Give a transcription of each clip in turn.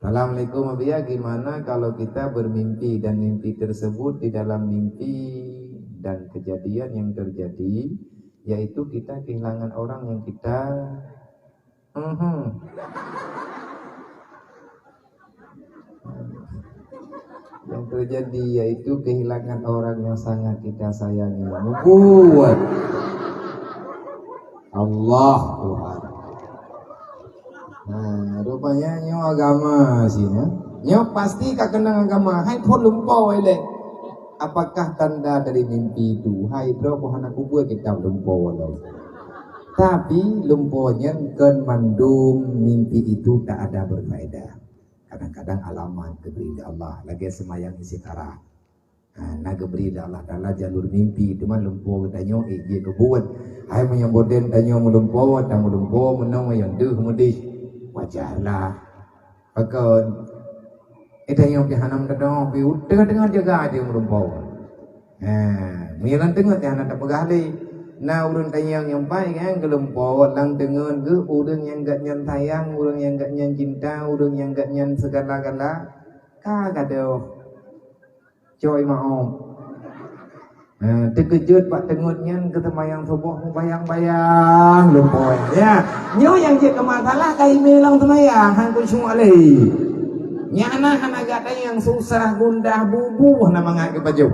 Assalamualaikum Abia, gimana kalau kita bermimpi dan mimpi tersebut di dalam mimpi dan kejadian yang terjadi, yaitu kita kehilangan orang yang kita yang terjadi yaitu kehilangan orang yang sangat kita sayangi. Buat Allah Tuhan. Nah, rupanya nyo agama sini. Nyo pasti kak kenang agama. Hai pun lumpau ele. Apakah tanda dari mimpi itu? Hai bro, pohon aku buat kita lumpau lo. Tapi lumpuhnya kan mandum mimpi itu tak ada berfaedah. Kadang-kadang alamat keberida Allah lagi semayang isi tarah. Nah keberida Allah Ta'ala jalur mimpi cuma lumpuh tanyo dia kebuat. Hai menyamboden tanyo melumpuh dan melumpuh menang yang deh mudi wajarlah. Pakon tanyo pihanam kadang pi tengah-tengah jaga dia melumpuh. Miran tengah tihan ada pegali. Nah urun tayang yang baik kan gelempot lang dengan ke urang yang gak nyan tayang, urang yang gak nyan cinta, urang yang gak nyan segala-gala kagak deh coy mau terkejut pak tengut nyan ketemayang subuh bayang-bayang lempoi ya nyo yang je kemasalah kai melang temayang hangku semua le nyana hanaga yang susah gundah bubuh nama ngak ke baju.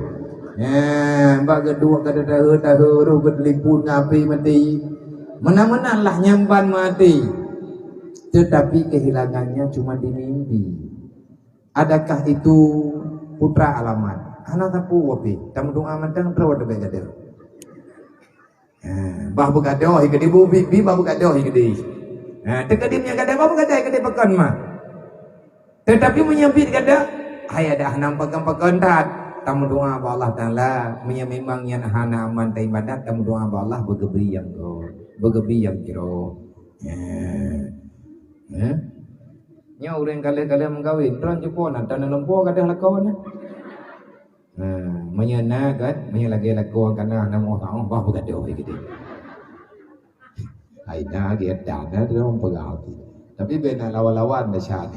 Mbak kedua kada tahu roh berliput ngapi mati. Mana-mana lah nyamban mati. Tetapi kehilangannya cuma di mimpi. Adakah itu putra alamat? Anak tapu wapi. Tamu doa mantang terawat dekat dia. Bah begadoh ikut ibu bibi bah begadoh ikut dia. Tekadimnya kada bah begadoh ikut dia pekan mah. Tetapi menyampit kada. Hai ada hanam pekan-pekan tat. Tamu doa ba Allah Ta'ala memang yang hana aman ta ibadat tamu doa ba Allah begebri yang go begebri yang kiro nya urang kali-kali mengkawin tron jupon tan lempo kadah lakon menyana kan menyalagi lakon kana namo taong bah begadoh gitu aina ge dana dalam pegawai tapi bena lawan-lawan dah syad